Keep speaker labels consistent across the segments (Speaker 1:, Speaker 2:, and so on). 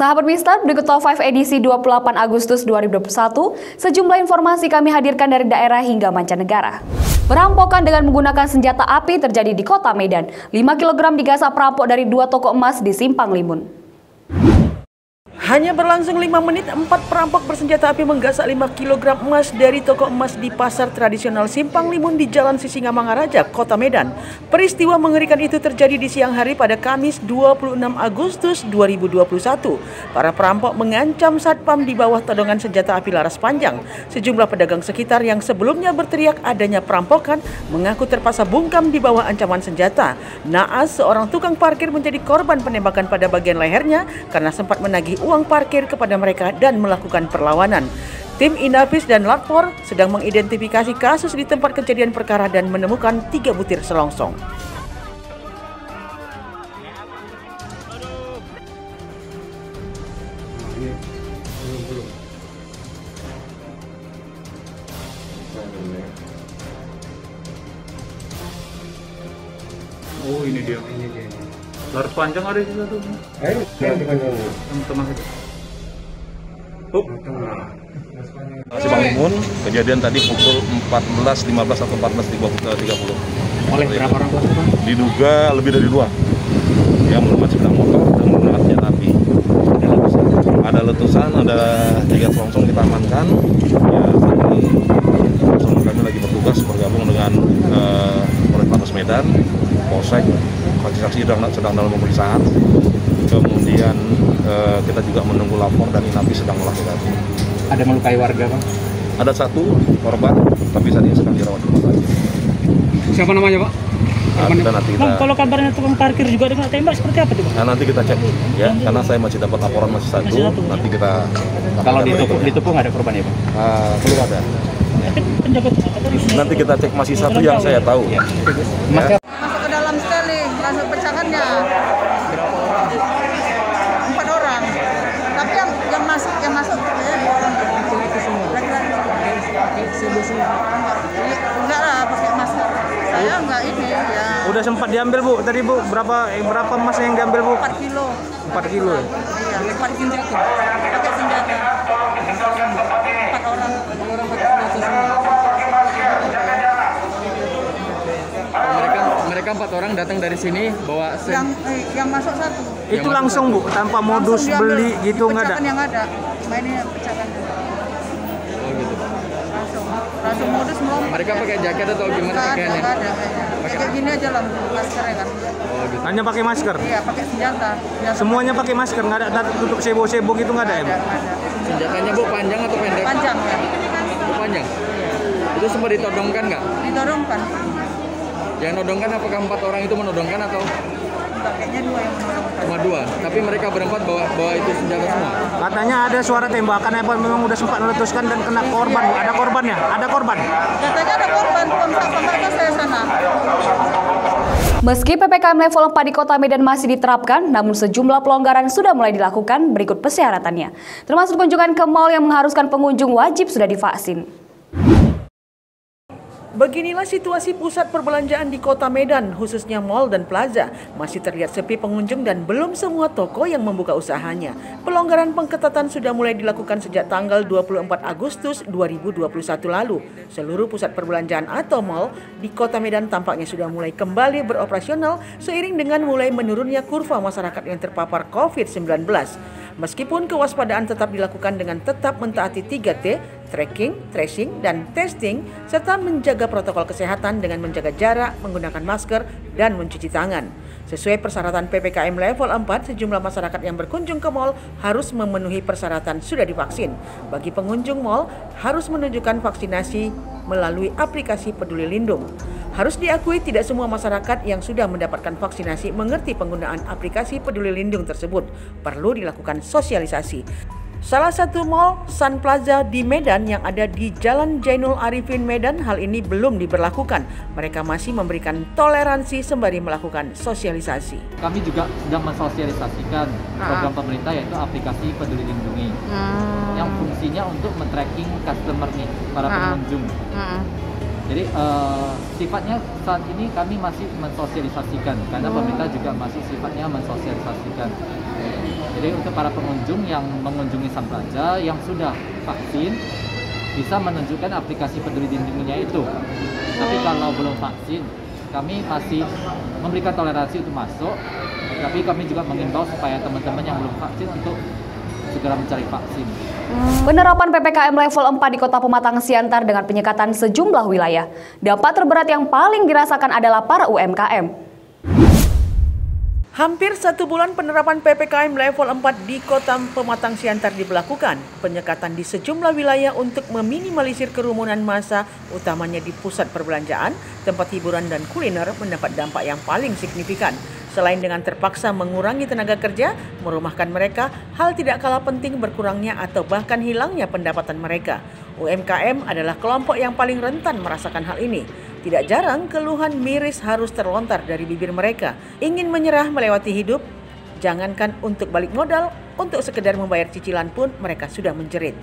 Speaker 1: Sahabat Mister, berikut Top 5 edisi 28 Agustus 2021, sejumlah informasi kami hadirkan dari daerah hingga mancanegara. Perampokan dengan menggunakan senjata api terjadi di kota Medan. 5 kg digasak perampok dari 2 toko emas di Simpang Limun.
Speaker 2: Hanya berlangsung 5 menit, 4 perampok bersenjata api menggasak 5 kg emas dari toko emas di pasar tradisional Simpang Limun di Jalan Sisingamangaraja, Kota Medan. Peristiwa mengerikan itu terjadi di siang hari pada Kamis 26 Agustus 2021. Para perampok mengancam satpam di bawah todongan senjata api laras panjang. Sejumlah pedagang sekitar yang sebelumnya berteriak adanya perampokan mengaku terpaksa bungkam di bawah ancaman senjata. Naas, seorang tukang parkir menjadi korban penembakan pada bagian lehernya karena sempat menagih uang parkir kepada mereka dan melakukan perlawanan. Tim Inafis dan Latfor sedang mengidentifikasi kasus di tempat kejadian perkara dan menemukan 3 butir selongsong.
Speaker 3: Oh, ini dia. Laras panjang ada di situ. Tengah itu.
Speaker 4: Simpang Limun, kejadian tadi pukul 14.15 atau 14.30.
Speaker 3: Oleh berapa orang pelaku, Bang?
Speaker 4: Diduga lebih dari 2 yang menggunakan sepeda motor dan menggunakan senjata api. Ada letusan, ada 3 selongsong kita amankan. Ya, saat ini personel kami lagi bertugas bergabung dengan Polres Medan, Polsek. Saksi-saksi sedang dalam pemeriksaan. Kemudian kita juga menunggu lapor dan Inafis sedang melakukan.
Speaker 3: Ada melukai warga, Bang?
Speaker 4: Ada 1 korban, tapi saat ini sedang dirawat di rumah sakit.
Speaker 3: Siapa namanya, Pak?
Speaker 5: Bang, kalau kabarnya tukang parkir juga dengan tembak seperti apa tuh, Bang?
Speaker 4: Nah, nanti kita cek ya, karena saya masih dapat laporan masih satu. Nanti kita
Speaker 3: kalau di Tepung ada korban ya, Bang?
Speaker 4: Belum ada. Nanti kita cek masih satu yang saya tahu. Ya.
Speaker 2: Masuk ke dalam sel nih, langsung pecahannya.
Speaker 3: Berapa orang?
Speaker 2: 4 orang. Tapi yang masuk ya 2 orang. Enggak lah, pakai masker. Saya enggak ini ya.
Speaker 6: Udah sempat diambil, Bu. Tadi, Bu, berapa emas yang diambil, Bu?
Speaker 2: 4 kilo.
Speaker 6: 4 kilo.
Speaker 2: Iya, 4 senjata. Pakai senjata. 4 orang. 4 orang pakai senjata.
Speaker 3: Mereka 4 orang datang dari sini bawa
Speaker 2: yang masuk 1.
Speaker 6: Itu langsung, Bu, tanpa modus beli gitu nggak ada?
Speaker 2: Yang ada. Mainnya pecahan.
Speaker 3: Oh gitu.
Speaker 2: Langsung modus melompat.
Speaker 3: Mereka pakai jaket atau gimana pakaiannya?
Speaker 2: Enggak ada. Kayak gini aja lah maskernya kan.
Speaker 3: Oh gitu.
Speaker 6: Hanya pakai masker?
Speaker 2: Iya, pakai senjata.
Speaker 6: Semuanya pakai masker, nggak ada tutup sebo-sebo gitu nggak ada ya, Bu?
Speaker 3: Senjatanya, Bu, panjang atau pendek?
Speaker 2: Panjang ya.
Speaker 3: Bu, panjang? Itu sempat ditodongkan nggak?
Speaker 2: Ditodongkan.
Speaker 3: Yang nodongkan apakah 4 orang itu menodongkan atau?
Speaker 2: Kayaknya 2 yang menodongkan.
Speaker 3: Cuma 2, tapi mereka berempat bawa itu senjata semua?
Speaker 6: Katanya ada suara tembakan, apa memang udah sempat meletuskan dan kena korban, Bu? Ada korbannya? Ada korban?
Speaker 2: Katanya ada korban, kontak saya sana.
Speaker 1: Meski PPKM level 4 di Kota Medan masih diterapkan, namun sejumlah pelonggaran sudah mulai dilakukan. Berikut persyaratannya, termasuk kunjungan ke mal yang mengharuskan pengunjung wajib sudah divaksin.
Speaker 2: Beginilah situasi pusat perbelanjaan di Kota Medan, khususnya mal dan plaza. Masih terlihat sepi pengunjung dan belum semua toko yang membuka usahanya. Pelonggaran pengetatan sudah mulai dilakukan sejak tanggal 24 Agustus 2021 lalu. Seluruh pusat perbelanjaan atau mal di Kota Medan tampaknya sudah mulai kembali beroperasional seiring dengan mulai menurunnya kurva masyarakat yang terpapar COVID-19. Meskipun kewaspadaan tetap dilakukan dengan tetap mentaati 3T, tracking, tracing, dan testing, serta menjaga protokol kesehatan dengan menjaga jarak, menggunakan masker, dan mencuci tangan. Sesuai persyaratan PPKM level 4, sejumlah masyarakat yang berkunjung ke mal harus memenuhi persyaratan sudah divaksin. Bagi pengunjung mal, harus menunjukkan vaksinasi melalui aplikasi Peduli Lindung. Harus diakui tidak semua masyarakat yang sudah mendapatkan vaksinasi mengerti penggunaan aplikasi Peduli Lindung tersebut. Perlu dilakukan sosialisasi. Salah satu mal Sun Plaza di Medan yang ada di Jalan Jainul Arifin Medan, hal ini belum diberlakukan. Mereka masih memberikan toleransi sembari melakukan sosialisasi.
Speaker 7: Kami juga sedang mensosialisasikan program pemerintah yaitu aplikasi Peduli Lindungi yang fungsinya untuk men-tracking customer nih, para pengunjung. Jadi sifatnya saat ini kami masih mensosialisasikan karena pemerintah juga masih sifatnya mensosialisasikan. Jadi untuk para pengunjung yang mengunjungi Sun Plaza yang sudah vaksin bisa menunjukkan aplikasi Peduli Lindunginya itu. Tapi kalau belum vaksin, kami masih memberikan toleransi untuk masuk. Tapi kami juga mengimbau supaya teman-teman yang belum vaksin untuk segera mencari vaksin.
Speaker 1: Penerapan PPKM level 4 di Kota Pematang Siantar dengan penyekatan sejumlah wilayah. Dampak terberat yang paling dirasakan adalah para UMKM.
Speaker 2: Hampir 1 bulan penerapan PPKM level 4 di Kota Pematang Siantar diberlakukan. Penyekatan di sejumlah wilayah untuk meminimalisir kerumunan massa, utamanya di pusat perbelanjaan, tempat hiburan dan kuliner mendapat dampak yang paling signifikan. Selain dengan terpaksa mengurangi tenaga kerja, merumahkan mereka, hal tidak kalah penting berkurangnya atau bahkan hilangnya pendapatan mereka. UMKM adalah kelompok yang paling rentan merasakan hal ini. Tidak jarang keluhan miris harus terlontar dari bibir mereka. Ingin menyerah melewati hidup, jangankan untuk balik modal, untuk sekedar membayar cicilan pun mereka sudah menjerit.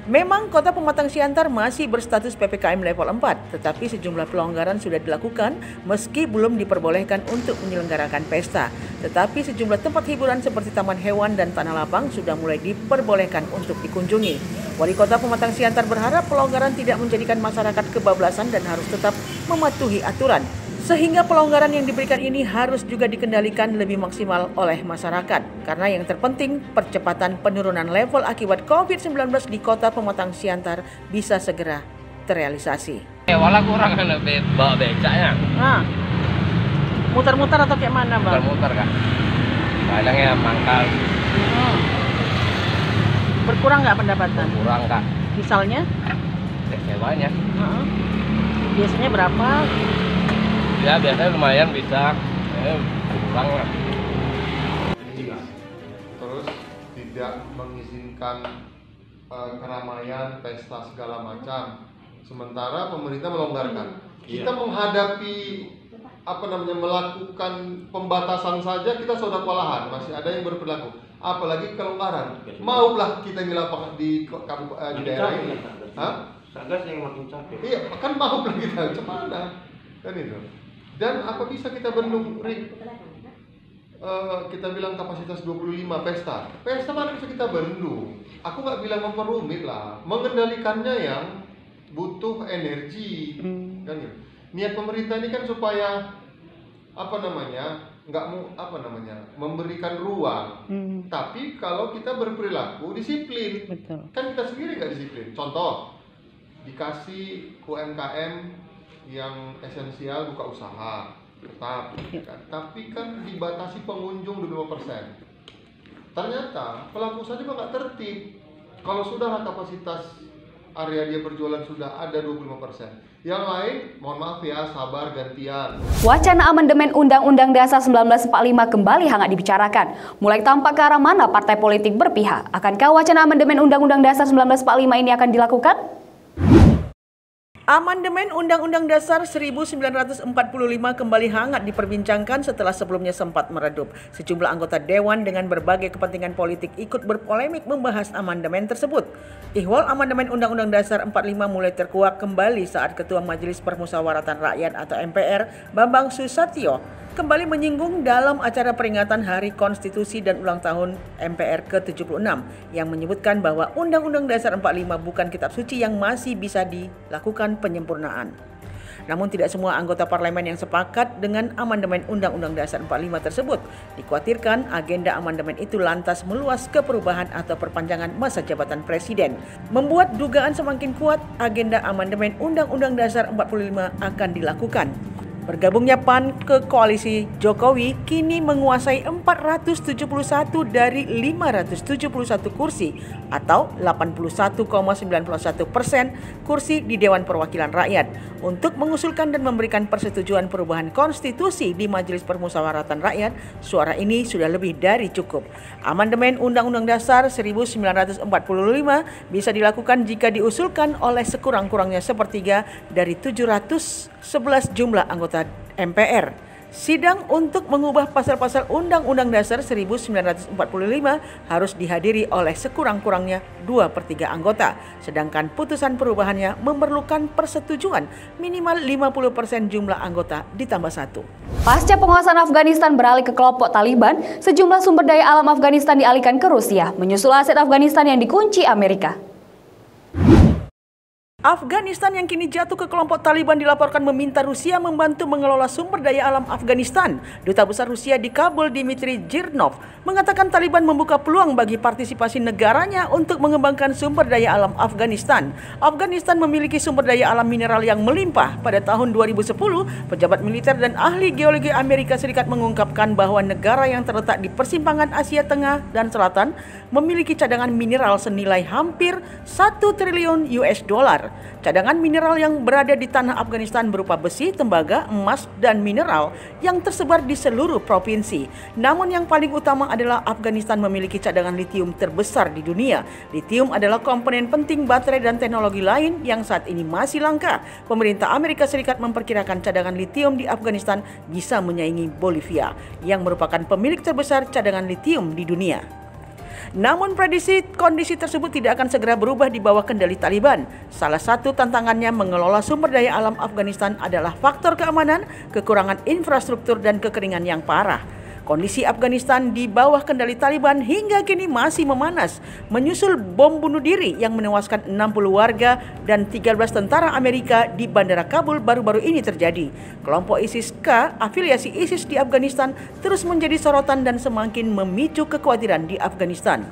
Speaker 2: Memang Kota Pematang Siantar masih berstatus PPKM level 4, tetapi sejumlah pelonggaran sudah dilakukan meski belum diperbolehkan untuk menyelenggarakan pesta. Tetapi sejumlah tempat hiburan seperti taman hewan dan tanah lapang sudah mulai diperbolehkan untuk dikunjungi. Wali Kota Pematang Siantar berharap pelonggaran tidak menjadikan masyarakat kebablasan dan harus tetap mematuhi aturan. Sehingga pelonggaran yang diberikan ini harus juga dikendalikan lebih maksimal oleh masyarakat. Karena yang terpenting, percepatan penurunan level akibat COVID-19 di Kota Pematang Siantar bisa segera terrealisasi.
Speaker 8: Walau kurang lebih bawa becaknya.
Speaker 2: Muter-muter atau kayak mana, Bang?
Speaker 8: Muter-muter, Kak. Kadang ya mangkal.
Speaker 2: Berkurang nggak pendapatan?
Speaker 8: Kurang, Kak.
Speaker 2: Misalnya?
Speaker 8: Sewanya.
Speaker 2: Biasanya berapa?
Speaker 8: Ya biasanya lumayan bisa, kurang lah.
Speaker 9: Terus tidak mengizinkan keramaian, pesta segala macam. Sementara pemerintah melonggarkan. Kita menghadapi melakukan pembatasan saja kita sudah kewalahan, masih ada yang berperilaku. Apalagi kelonggaran. Maulah kita di lapangan di daerah ini.
Speaker 6: Satgas yang makin capek.
Speaker 9: Iya, kan mau kita gimana? Kan itu. Dan apa bisa kita bendung, Rik? Kita bilang kapasitas 25 pesta. Pesta mana bisa kita bendung? Aku nggak bilang memperumit lah. Mengendalikannya yang butuh energi. Kan gitu. Niat pemerintah ini kan supaya memberikan ruang. Tapi kalau kita berperilaku disiplin.
Speaker 2: Betul.
Speaker 9: Kan kita sendiri nggak disiplin. Contoh, dikasih UMKM yang esensial buka usaha tetap kan? Tapi kan dibatasi pengunjung 25%. Ternyata pelaku usaha juga nggak tertib. Kalau sudah kapasitas area dia berjualan sudah ada 25%, yang lain mohon maaf ya, sabar gantian.
Speaker 1: Wacana amandemen Undang-Undang Dasar 1945 kembali hangat dibicarakan. Mulai tampak ke arah mana partai politik berpihak. Akankah wacana amandemen Undang-Undang Dasar 1945 ini akan dilakukan?
Speaker 2: Amandemen Undang-Undang Dasar 1945 kembali hangat diperbincangkan setelah sebelumnya sempat meredup. Sejumlah anggota Dewan dengan berbagai kepentingan politik ikut berpolemik membahas amandemen tersebut. Ihwal amandemen Undang-Undang Dasar 45 mulai terkuak kembali saat Ketua Majelis Permusyawaratan Rakyat atau MPR, Bambang Susatyo, kembali menyinggung dalam acara peringatan Hari Konstitusi dan ulang tahun MPR ke-76 yang menyebutkan bahwa Undang-Undang Dasar 45 bukan kitab suci yang masih bisa dilakukan penyempurnaan. Namun tidak semua anggota parlemen yang sepakat dengan amandemen Undang-Undang Dasar 45 tersebut. Dikhawatirkan agenda amandemen itu lantas meluas ke perubahan atau perpanjangan masa jabatan presiden. Membuat dugaan semakin kuat agenda amandemen Undang-Undang Dasar 45 akan dilakukan. Bergabungnya PAN ke koalisi Jokowi kini menguasai 471 dari 571 kursi atau 81,91% kursi di Dewan Perwakilan Rakyat untuk mengusulkan dan memberikan persetujuan perubahan konstitusi di Majelis Permusyawaratan Rakyat. Suara ini sudah lebih dari cukup. Amandemen Undang-Undang Dasar 1945 bisa dilakukan jika diusulkan oleh sekurang-kurangnya sepertiga dari 711 jumlah anggota MPR. Sidang untuk mengubah pasal-pasal Undang-Undang Dasar 1945 harus dihadiri oleh sekurang-kurangnya 2/3 anggota, sedangkan putusan perubahannya memerlukan persetujuan minimal 50% jumlah anggota ditambah 1.
Speaker 1: Pasca penguasaan Afghanistan beralih ke kelompok Taliban, sejumlah sumber daya alam Afghanistan dialihkan ke Rusia, menyusul aset Afghanistan yang dikunci Amerika.
Speaker 2: Afghanistan yang kini jatuh ke kelompok Taliban dilaporkan meminta Rusia membantu mengelola sumber daya alam Afghanistan. Duta Besar Rusia di Kabul, Dmitry Jirnov, mengatakan Taliban membuka peluang bagi partisipasi negaranya untuk mengembangkan sumber daya alam Afghanistan. Afghanistan memiliki sumber daya alam mineral yang melimpah. Pada tahun 2010, pejabat militer dan ahli geologi Amerika Serikat mengungkapkan bahwa negara yang terletak di persimpangan Asia Tengah dan Selatan memiliki cadangan mineral senilai hampir 1 triliun US dollar. Cadangan mineral yang berada di tanah Afghanistan berupa besi, tembaga, emas, dan mineral yang tersebar di seluruh provinsi. Namun yang paling utama adalah Afghanistan memiliki cadangan litium terbesar di dunia. Litium adalah komponen penting baterai dan teknologi lain yang saat ini masih langka. Pemerintah Amerika Serikat memperkirakan cadangan litium di Afghanistan bisa menyaingi Bolivia, yang merupakan pemilik terbesar cadangan litium di dunia. Namun prediksi kondisi tersebut tidak akan segera berubah di bawah kendali Taliban. Salah satu tantangannya mengelola sumber daya alam Afghanistan adalah faktor keamanan, kekurangan infrastruktur, dan kekeringan yang parah. Kondisi Afghanistan di bawah kendali Taliban hingga kini masih memanas, menyusul bom bunuh diri yang menewaskan 60 warga dan 13 tentara Amerika di Bandara Kabul baru-baru ini terjadi. Kelompok ISIS-K, afiliasi ISIS di Afghanistan, terus menjadi sorotan dan semakin memicu kekhawatiran di Afghanistan.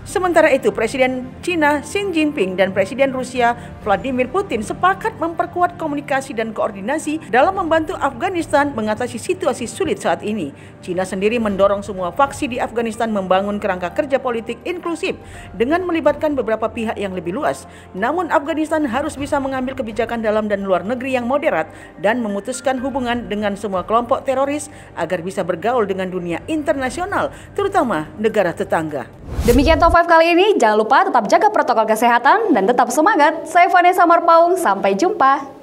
Speaker 2: Sementara itu, Presiden China Xi Jinping dan Presiden Rusia Vladimir Putin sepakat memperkuat komunikasi dan koordinasi dalam membantu Afghanistan mengatasi situasi sulit saat ini. China sendiri mendorong semua faksi di Afghanistan membangun kerangka kerja politik inklusif dengan melibatkan beberapa pihak yang lebih luas. Namun Afghanistan harus bisa mengambil kebijakan dalam dan luar negeri yang moderat dan memutuskan hubungan dengan semua kelompok teroris agar bisa bergaul dengan dunia internasional, terutama negara tetangga.
Speaker 1: Demikian Top 5 kali ini, jangan lupa tetap jaga protokol kesehatan dan tetap semangat. Saya Vanessa Marpaung, sampai jumpa.